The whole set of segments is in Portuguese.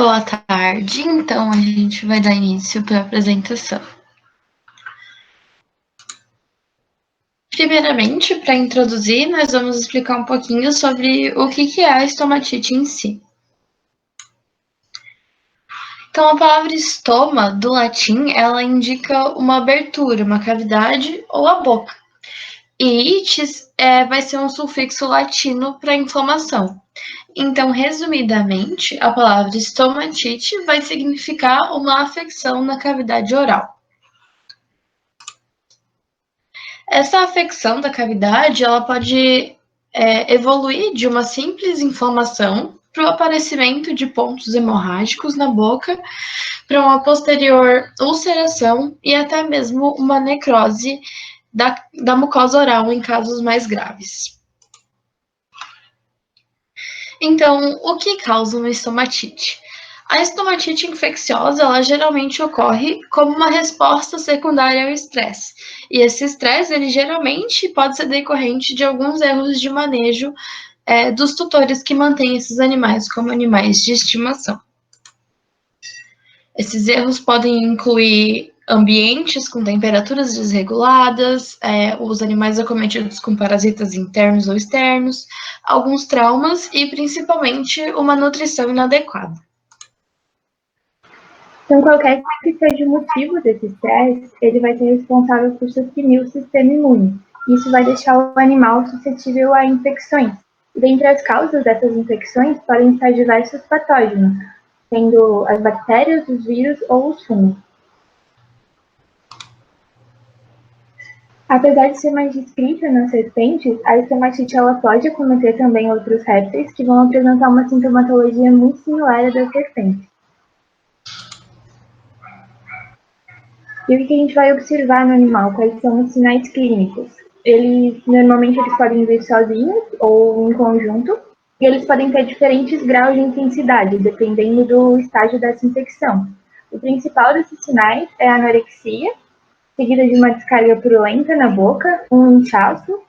Boa tarde, então a gente vai dar início para a apresentação. Primeiramente, para introduzir, nós vamos explicar um pouquinho sobre o que é a estomatite em si. Então, a palavra estoma, do latim, ela indica uma abertura, uma cavidade ou a boca. E itis vai ser um sufixo latino para inflamação. Então, resumidamente, a palavra estomatite vai significar uma afecção na cavidade oral. Essa afecção da cavidade, ela pode evoluir de uma simples inflamação para o aparecimento de pontos hemorrágicos na boca, para uma posterior ulceração e até mesmo uma necrose da mucosa oral em casos mais graves. Então, o que causa uma estomatite? A estomatite infecciosa, ela geralmente ocorre como uma resposta secundária ao estresse. E esse estresse, ele geralmente pode ser decorrente de alguns erros de manejo dos tutores que mantêm esses animais como animais de estimação. Esses erros podem incluir ambientes com temperaturas desreguladas, os animais acometidos com parasitas internos ou externos, alguns traumas e, principalmente, uma nutrição inadequada. Então, qualquer que seja o motivo desse estresse, ele vai ser responsável por suprimir o sistema imune. Isso vai deixar o animal suscetível a infecções. E dentre as causas dessas infecções podem estar diversos patógenos, sendo as bactérias, os vírus ou os fungos. Apesar de ser mais descrita nas serpentes, a estomatite ela pode acometer também outros répteis que vão apresentar uma sintomatologia muito similar à das serpentes. E o que a gente vai observar no animal? Quais são os sinais clínicos? Normalmente eles podem vir sozinhos ou em conjunto, e eles podem ter diferentes graus de intensidade, dependendo do estágio dessa infecção. O principal desses sinais é a anorexia, seguida de uma descarga purulenta na boca, um inchaço,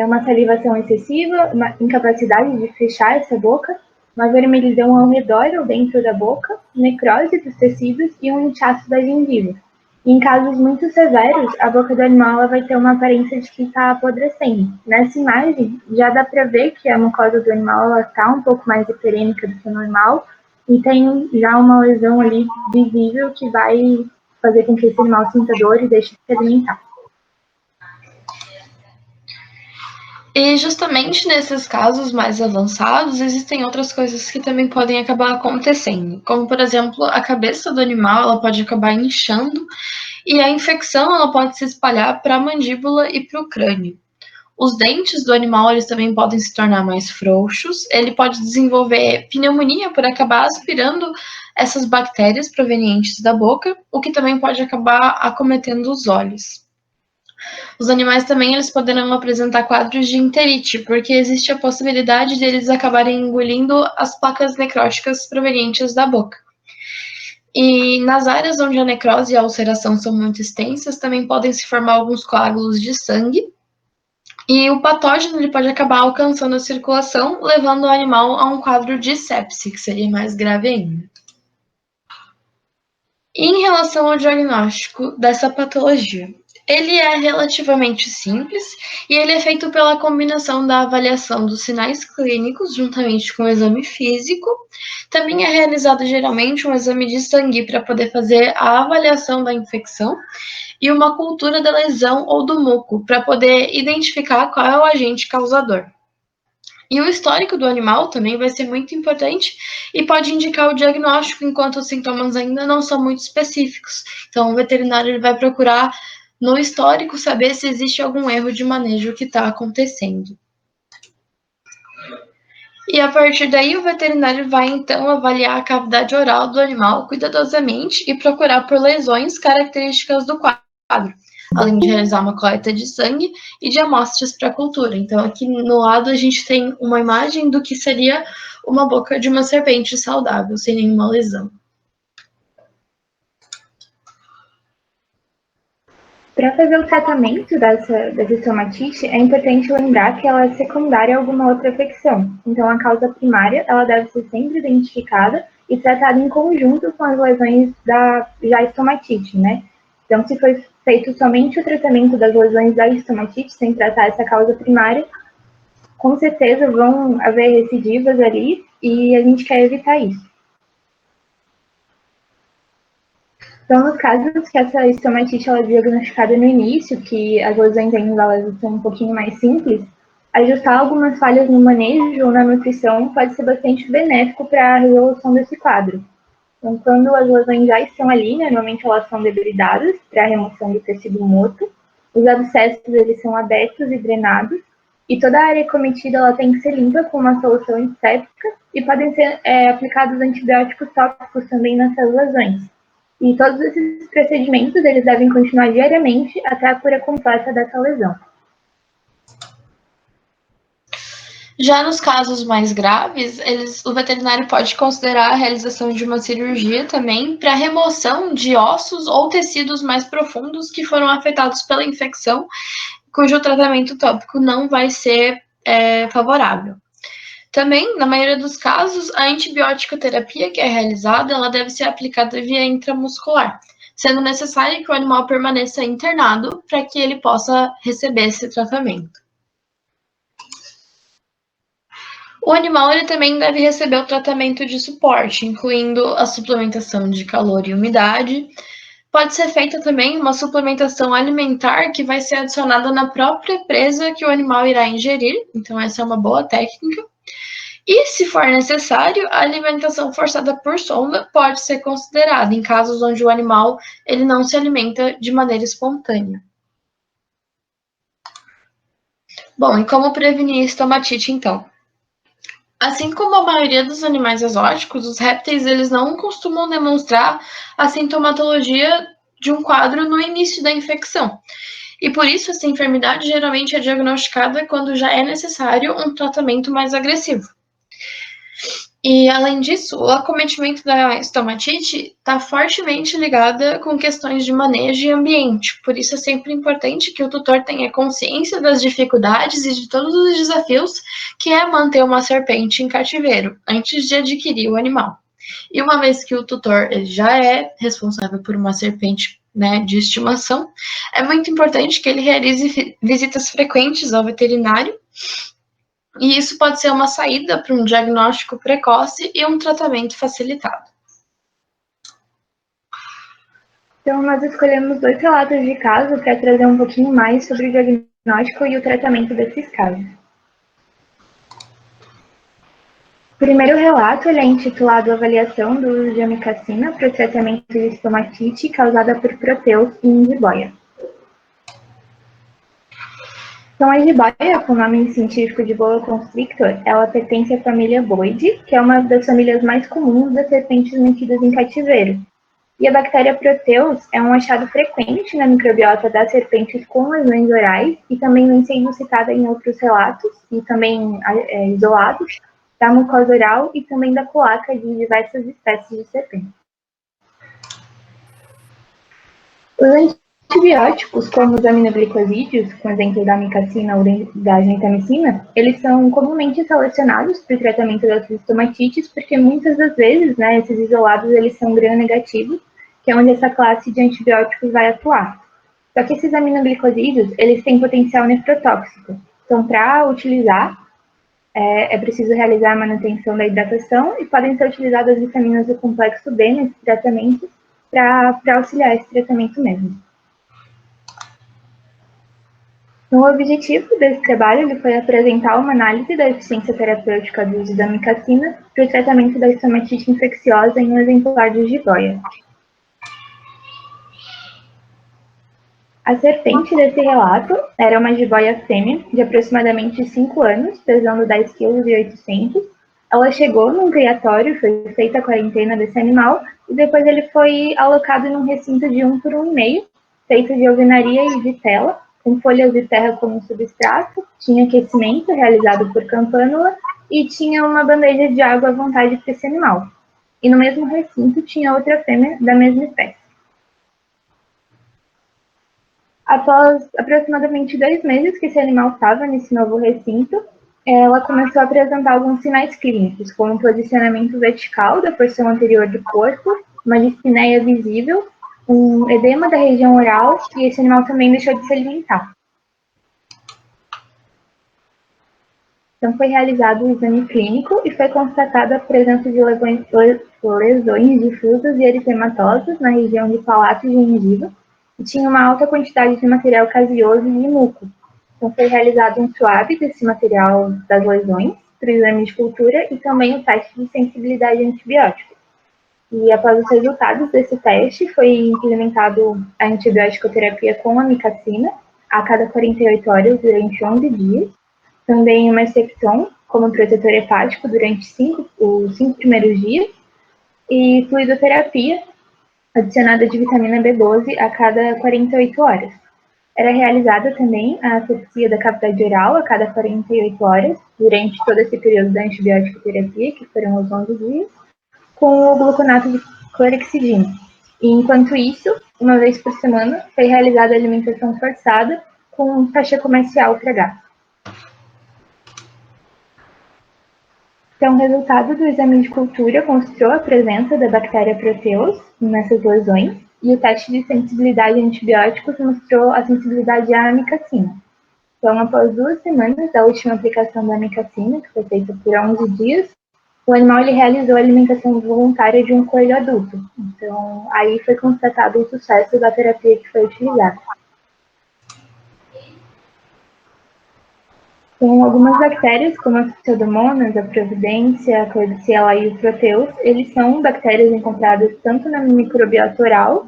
uma salivação excessiva, uma incapacidade de fechar essa boca, uma vermelhidão ao redor ou dentro da boca, necrose dos tecidos e um inchaço da gengiva. Em casos muito severos, a boca do animal vai ter uma aparência de que está apodrecendo. Nessa imagem, já dá para ver que a mucosa do animal está um pouco mais hiperêmica do que o normal e tem já uma lesão ali visível que vai fazer com que esse animal sinta dor e deixe de se alimentar. E justamente nesses casos mais avançados, existem outras coisas que também podem acabar acontecendo, como, por exemplo, a cabeça do animal ela pode acabar inchando e a infecção ela pode se espalhar para a mandíbula e para o crânio. Os dentes do animal eles também podem se tornar mais frouxos, ele pode desenvolver pneumonia por acabar aspirando essas bactérias provenientes da boca, o que também pode acabar acometendo os olhos. Os animais também eles poderão apresentar quadros de enterite, porque existe a possibilidade de eles acabarem engolindo as placas necróticas provenientes da boca. E nas áreas onde a necrose e a ulceração são muito extensas, também podem se formar alguns coágulos de sangue, e o patógeno ele pode acabar alcançando a circulação, levando o animal a um quadro de sepse, que seria mais grave ainda. E em relação ao diagnóstico dessa patologia, ele é relativamente simples e ele é feito pela combinação da avaliação dos sinais clínicos juntamente com o exame físico. Também é realizado geralmente um exame de sangue para poder fazer a avaliação da infecção e uma cultura da lesão ou do muco para poder identificar qual é o agente causador. E o histórico do animal também vai ser muito importante e pode indicar o diagnóstico enquanto os sintomas ainda não são muito específicos. Então, o veterinário ele vai procurar no histórico saber se existe algum erro de manejo que está acontecendo. E a partir daí, o veterinário vai então avaliar a cavidade oral do animal cuidadosamente e procurar por lesões características do quadro, além de realizar uma coleta de sangue e de amostras para cultura. Então, aqui no lado, a gente tem uma imagem do que seria uma boca de uma serpente saudável, sem nenhuma lesão. Para fazer o tratamento dessa estomatite, é importante lembrar que ela é secundária a alguma outra infecção. Então, a causa primária ela deve ser sempre identificada e tratado em conjunto com as lesões da já estomatite, né? Então, se foi feito somente o tratamento das lesões da estomatite, sem tratar essa causa primária, com certeza vão haver recidivas ali e a gente quer evitar isso. Então, nos casos que essa estomatite ela é diagnosticada no início, que as lesões ainda elas são um pouquinho mais simples, ajustar algumas falhas no manejo ou na nutrição pode ser bastante benéfico para a resolução desse quadro. Então, quando as lesões já estão ali, normalmente elas são debilidadas para a remoção do tecido morto, os abscessos eles são abertos e drenados, e toda a área cometida ela tem que ser limpa com uma solução antisséptica e podem ser aplicados antibióticos tópicos também nessas lesões. E todos esses procedimentos eles devem continuar diariamente até a cura completa dessa lesão. Já nos casos mais graves, o veterinário pode considerar a realização de uma cirurgia também para remoção de ossos ou tecidos mais profundos que foram afetados pela infecção, cujo tratamento tópico não vai ser favorável. Também, na maioria dos casos, a antibiótico terapia que é realizada, ela deve ser aplicada via intramuscular, sendo necessário que o animal permaneça internado para que ele possa receber esse tratamento. O animal ele também deve receber o tratamento de suporte, incluindo a suplementação de calor e umidade. Pode ser feita também uma suplementação alimentar que vai ser adicionada na própria presa que o animal irá ingerir, então essa é uma boa técnica. E, se for necessário, a alimentação forçada por sonda pode ser considerada em casos onde o animal ele não se alimenta de maneira espontânea. Bom, e como prevenir estomatite, então? Assim como a maioria dos animais exóticos, os répteis eles não costumam demonstrar a sintomatologia de um quadro no início da infecção. E por isso essa enfermidade geralmente é diagnosticada quando já é necessário um tratamento mais agressivo. E, além disso, o acometimento da estomatite está fortemente ligada com questões de manejo e ambiente. Por isso, é sempre importante que o tutor tenha consciência das dificuldades e de todos os desafios que é manter uma serpente em cativeiro antes de adquirir o animal. E uma vez que o tutor ele já é responsável por uma serpente, né, de estimação, é muito importante que ele realize visitas frequentes ao veterinário. E isso pode ser uma saída para um diagnóstico precoce e um tratamento facilitado. Então, nós escolhemos 2 relatos de caso para trazer um pouquinho mais sobre o diagnóstico e o tratamento desses casos. O primeiro relato ele é intitulado Avaliação do uso de amikacina para o tratamento de estomatite causada por proteus em jiboia. Então, a jiboia, com o nome científico de boa constrictor, ela pertence à família Boidae, que é uma das famílias mais comuns das serpentes mantidas em cativeiro. E a bactéria Proteus é um achado frequente na microbiota das serpentes com lesões orais e também vem sendo citada em outros relatos e também isolados da mucosa oral e também da cloaca de diversas espécies de serpentes. Os antibióticos, como os aminoglicosídeos, com exemplo da amicacina ou da gentamicina, eles são comumente selecionados para o tratamento das estomatites, porque muitas das vezes, né, esses isolados eles são gram-negativos, que é onde essa classe de antibióticos vai atuar. Só que esses aminoglicosídeos, eles têm potencial nefrotóxico. Então, para utilizar, é preciso realizar a manutenção da hidratação e podem ser utilizadas vitaminas do complexo B nesse tratamento para auxiliar esse tratamento mesmo. Então, o objetivo desse trabalho ele foi apresentar uma análise da eficiência terapêutica do uso da amikacina para o tratamento da estomatite infecciosa em um exemplar de jiboia. A serpente desse relato era uma jiboia fêmea de aproximadamente 5 anos, pesando 10,8 kg. Ela chegou num criatório, foi feita a quarentena desse animal e depois ele foi alocado num recinto de 1 por 1,5, feito de alvenaria e vitela, com folhas de terra como substrato, tinha aquecimento realizado por campânula e tinha uma bandeja de água à vontade para esse animal. E no mesmo recinto tinha outra fêmea da mesma espécie. Após aproximadamente 2 meses que esse animal estava nesse novo recinto, ela começou a apresentar alguns sinais clínicos, como um posicionamento vertical da porção anterior do corpo, uma dispneia visível, um edema da região oral, e esse animal também deixou de se alimentar. Então, foi realizado o exame clínico e foi constatada a presença de lesões difusas e eritematosas na região de palato e gengiva, e tinha uma alta quantidade de material caseoso e muco. Então, foi realizado um swab desse material das lesões para o exame de cultura e também o teste de sensibilidade a antibiótico. E após os resultados desse teste, foi implementado a antibiótico-terapia com amicacina a cada 48 horas durante 11 dias, também o Mercepton como protetor hepático durante os 5 primeiros dias, e fluidoterapia adicionada de vitamina B12 a cada 48 horas. Era realizada também a asepsia da cavidade oral a cada 48 horas, durante todo esse período da antibiótico terapia, que foram os 11 dias, com o gluconato de clorexidina. E enquanto isso, uma vez por semana, foi realizada a alimentação forçada com taxa comercial para gato. Então, o resultado do exame de cultura mostrou a presença da bactéria Proteus nessas lesões, e o teste de sensibilidade a antibióticos mostrou a sensibilidade à amicacina. Então, após 2 semanas da última aplicação da amicacina, que foi feita por 11 dias, o animal ele realizou a alimentação voluntária de um coelho adulto. Então, aí foi constatado o sucesso da terapia que foi utilizada. Então, algumas bactérias, como as Pseudomonas, a Providência, a Klebsiella e o Proteus, eles são bactérias encontradas tanto na microbiota oral,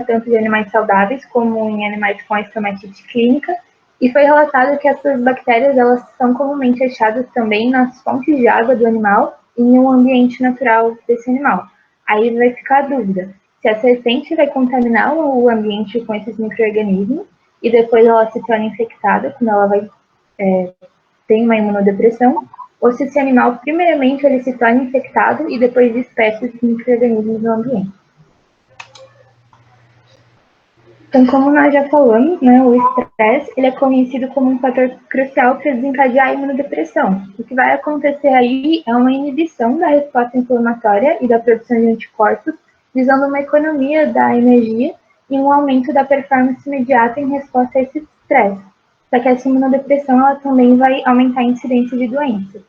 tanto de animais saudáveis como em animais com estomatite clínica, e foi relatado que essas bactérias elas são comumente achadas também nas fontes de água do animal e no ambiente natural desse animal. Aí vai ficar a dúvida se a serpente vai contaminar o ambiente com esses micro-organismos e depois ela se torna infectada quando ela tem uma imunodepressão, ou se esse animal, primeiramente, ele se torna infectado e depois dispersa esses micro-organismos no ambiente. Então, como nós já falamos, né, o estresse ele é conhecido como um fator crucial para desencadear a imunodepressão. O que vai acontecer aí é uma inibição da resposta inflamatória e da produção de anticorpos, visando uma economia da energia e um aumento da performance imediata em resposta a esse estresse. Só que essa imunodepressão ela também vai aumentar a incidência de doenças.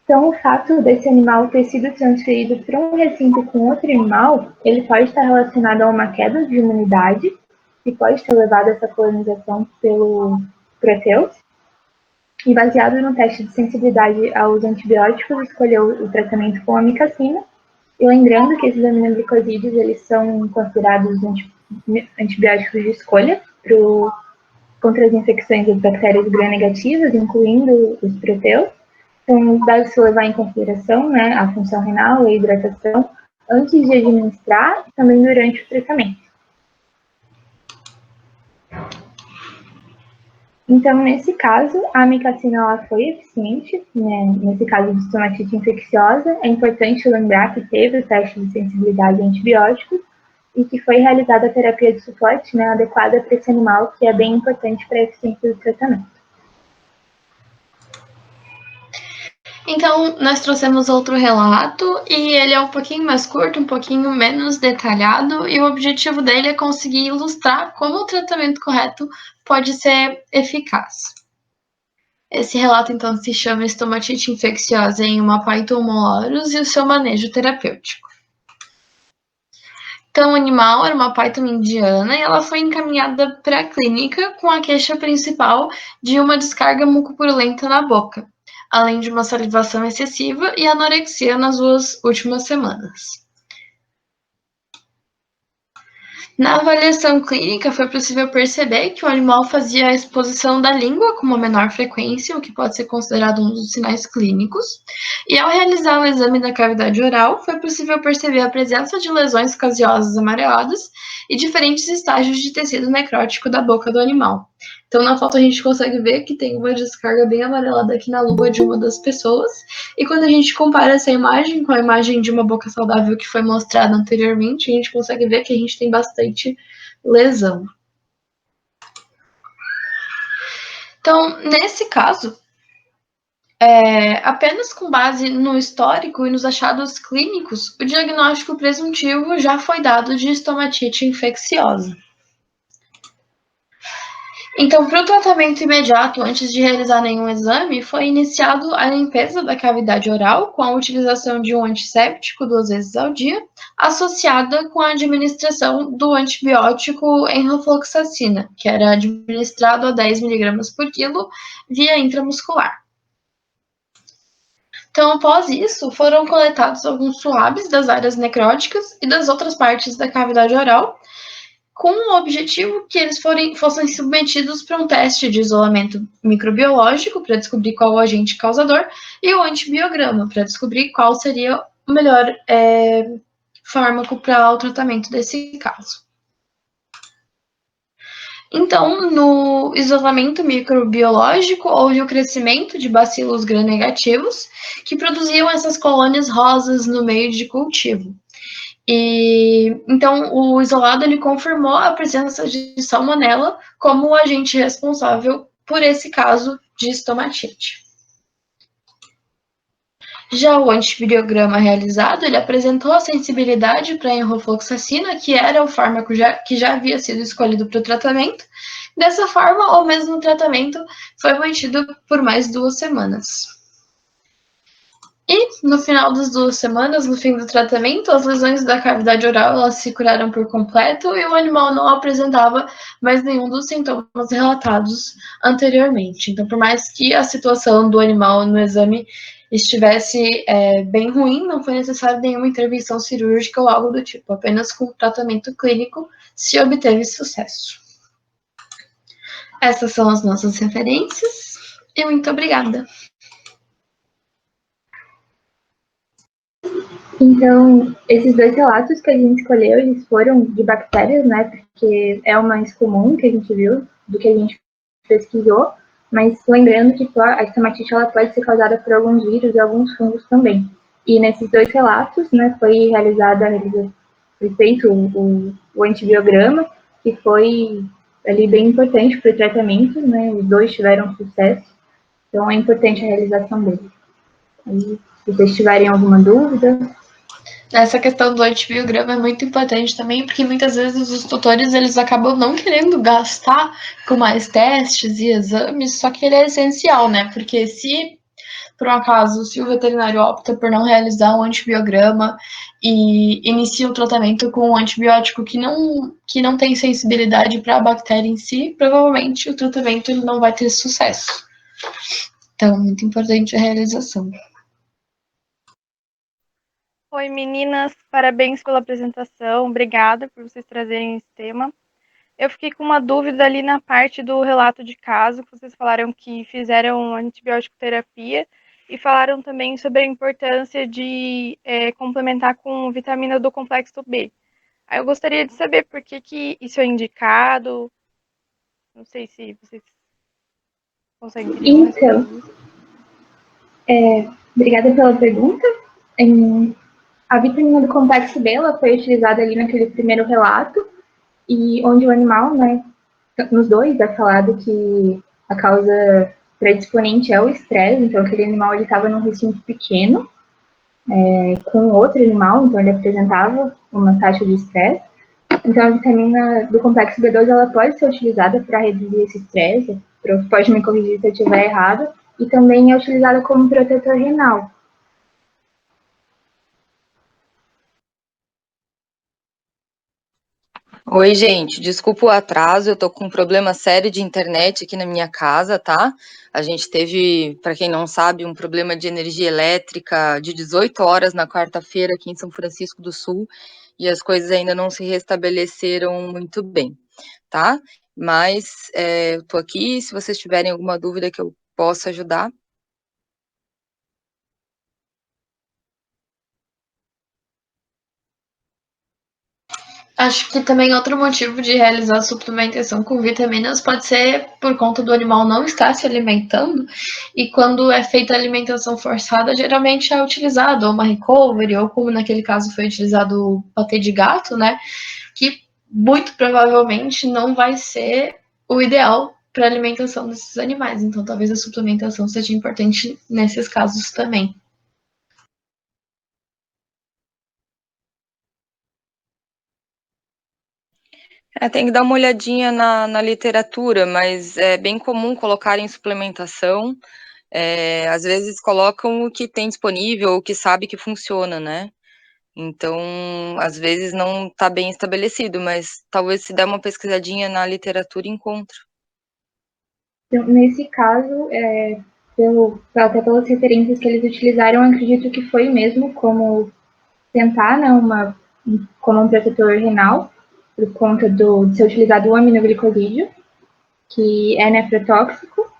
Então, o fato desse animal ter sido transferido para um recinto com outro animal, ele pode estar relacionado a uma queda de imunidade, e pode ter levado a essa colonização pelo Proteus. E baseado no teste de sensibilidade aos antibióticos, escolheu o tratamento com amicacina. E lembrando que esses aminoglicosídeos, eles são considerados antibióticos de escolha contra as infecções das bactérias gram-negativas, incluindo os Proteus. Então, deve-se levar em consideração, né, a função renal e a hidratação antes de administrar e também durante o tratamento. Então, nesse caso, a amicacina ela foi eficiente, né, nesse caso de estomatite infecciosa. É importante lembrar que teve o teste de sensibilidade a antibióticos e que foi realizada a terapia de suporte, né, adequada para esse animal, que é bem importante para a eficiência do tratamento. Então, nós trouxemos outro relato e ele é um pouquinho mais curto, um pouquinho menos detalhado, e o objetivo dele é conseguir ilustrar como o tratamento correto pode ser eficaz. Esse relato, então, se chama Estomatite infecciosa em uma Python molorus e o seu manejo terapêutico. Então, o animal era uma Python indiana e ela foi encaminhada para a clínica com a queixa principal de uma descarga mucopurulenta na boca, além de uma salivação excessiva e anorexia nas 2 últimas semanas. Na avaliação clínica, foi possível perceber que o animal fazia a exposição da língua com uma menor frequência, o que pode ser considerado um dos sinais clínicos. E ao realizar o exame da cavidade oral, foi possível perceber a presença de lesões caseosas amareladas e diferentes estágios de tecido necrótico da boca do animal. Então, na foto a gente consegue ver que tem uma descarga bem amarelada aqui na luva de uma das pessoas. E quando a gente compara essa imagem com a imagem de uma boca saudável que foi mostrada anteriormente, a gente consegue ver que a gente tem bastante lesão. Então, nesse caso, apenas com base no histórico e nos achados clínicos, o diagnóstico presuntivo já foi dado de estomatite infecciosa. Então, para o tratamento imediato, antes de realizar nenhum exame, foi iniciado a limpeza da cavidade oral com a utilização de um antisséptico 2 vezes ao dia, associada com a administração do antibiótico enrofloxacina, que era administrado a 10 mg por quilo via intramuscular. Então, após isso, foram coletados alguns suaves das áreas necróticas e das outras partes da cavidade oral, com o objetivo que eles fossem submetidos para um teste de isolamento microbiológico para descobrir qual o agente causador e o antibiograma para descobrir qual seria o melhor fármaco para o tratamento desse caso. Então, no isolamento microbiológico, houve o crescimento de bacilos gram-negativos que produziam essas colônias rosas no meio de cultivo. E então o isolado ele confirmou a presença de salmonela como o agente responsável por esse caso de estomatite. Já o antibiograma realizado, ele apresentou a sensibilidade para a enrofloxacina, que era o fármaco que já havia sido escolhido para o tratamento. Dessa forma, o mesmo tratamento foi mantido por mais 2 semanas. E, no final das 2 semanas, no fim do tratamento, as lesões da cavidade oral elas se curaram por completo e o animal não apresentava mais nenhum dos sintomas relatados anteriormente. Então, por mais que a situação do animal no exame estivesse bem ruim, não foi necessária nenhuma intervenção cirúrgica ou algo do tipo. Apenas com tratamento clínico se obteve sucesso. Essas são as nossas referências e muito obrigada. Então, esses 2 relatos que a gente escolheu, eles foram de bactérias, né? Porque é o mais comum que a gente viu, do que a gente pesquisou. Mas lembrando que a estomatite ela pode ser causada por alguns vírus e alguns fungos também. E nesses 2 relatos, né, foi feito o antibiograma, que foi ali bem importante para o tratamento, né? Os 2 tiveram sucesso. Então, é importante a realização dele. E, se vocês tiverem alguma dúvida... Essa questão do antibiograma é muito importante também, porque muitas vezes os tutores eles acabam não querendo gastar com mais testes e exames, só que ele é essencial, né? Porque se, por um acaso, se o veterinário opta por não realizar um antibiograma e inicia o tratamento com um antibiótico que não tem sensibilidade para a bactéria em si, provavelmente o tratamento ele não vai ter sucesso. Então, muito importante a realização. Oi, meninas, parabéns pela apresentação, obrigada por vocês trazerem esse tema. Eu fiquei com uma dúvida ali na parte do relato de caso, que vocês falaram que fizeram antibiótico terapia e falaram também sobre a importância de complementar com vitamina do complexo B. Aí eu gostaria de saber por que isso é indicado, não sei se vocês conseguem Então, obrigada pela pergunta. A vitamina do complexo B ela foi utilizada ali naquele primeiro relato, e onde o animal, né, nos 2 é falado que a causa predisponente é o estresse, então aquele animal estava num recinto pequeno, com outro animal, então ele apresentava uma taxa de estresse. Então a vitamina do complexo B2 ela pode ser utilizada para reduzir esse estresse, pode me corrigir se eu estiver errado, e também é utilizada como protetor renal. Oi, gente, desculpa o atraso, eu tô com um problema sério de internet aqui na minha casa, tá? A gente teve, para quem não sabe, um problema de energia elétrica de 18 horas na quarta-feira aqui em São Francisco do Sul e as coisas ainda não se restabeleceram muito bem, tá? Mas eu tô aqui, se vocês tiverem alguma dúvida que eu possa ajudar. Acho que também outro motivo de realizar suplementação com vitaminas pode ser por conta do animal não estar se alimentando, e quando é feita a alimentação forçada, geralmente é utilizado uma recovery, ou como naquele caso foi utilizado o patê de gato, né? Que muito provavelmente não vai ser o ideal para a alimentação desses animais. Então, talvez a suplementação seja importante nesses casos também. Tem que dar uma olhadinha na literatura, mas é bem comum colocarem suplementação. Às vezes colocam o que tem disponível, o que sabe que funciona, né? Então, às vezes não está bem estabelecido, mas talvez se der uma pesquisadinha na literatura, encontre. Então, nesse caso, até pelas referências que eles utilizaram, eu acredito que foi mesmo como tentar, né, como um protetor renal, por conta de ser utilizado o aminoglicosídeo, que é nefrotóxico,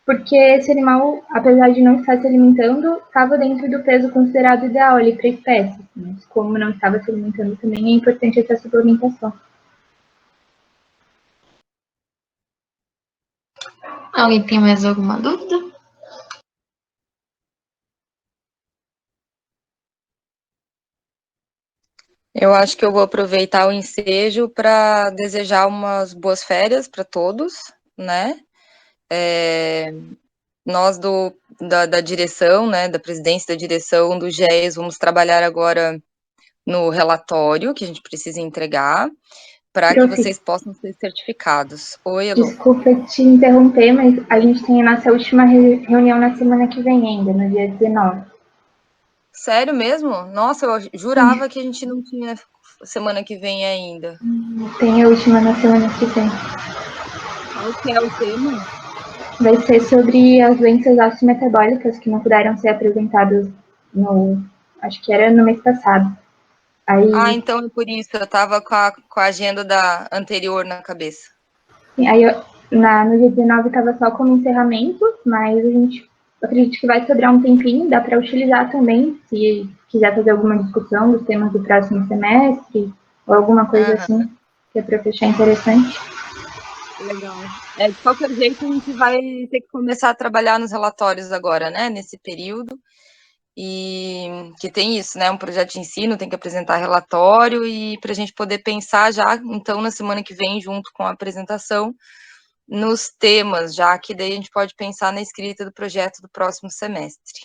porque esse animal, apesar de não estar se alimentando, estava dentro do peso considerado ideal ali para a espécie. Mas como não estava se alimentando também, é importante essa suplementação. Alguém tem mais alguma dúvida? Eu acho que eu vou aproveitar o ensejo para desejar umas boas férias para todos, né? Nós da direção, né, da presidência da direção do GES, vamos trabalhar agora no relatório que a gente precisa entregar para que vocês possam ser certificados. Oi, Elô. Desculpa te interromper, mas a gente tem a nossa última reunião na semana que vem ainda, no dia 19. Sério mesmo? Nossa, eu jurava que a gente não tinha semana que vem ainda. Tem a última na semana que vem. Qual que é o tema? Vai ser sobre as doenças osteometabólicas que não puderam ser apresentadas acho que era no mês passado. Aí, Então é por isso, eu estava com a agenda da anterior na cabeça. No dia 19 estava só como encerramento, mas a gente acredito que vai sobrar um tempinho, dá para utilizar também, se quiser fazer alguma discussão dos temas do próximo semestre, ou alguma coisa assim, que é para fechar interessante. Legal. De qualquer jeito, a gente vai ter que começar a trabalhar nos relatórios agora, né, nesse período, e que tem isso, né, um projeto de ensino, tem que apresentar relatório, e para a gente poder pensar já, então, na semana que vem, junto com a apresentação, nos temas, já que daí a gente pode pensar na escrita do projeto do próximo semestre.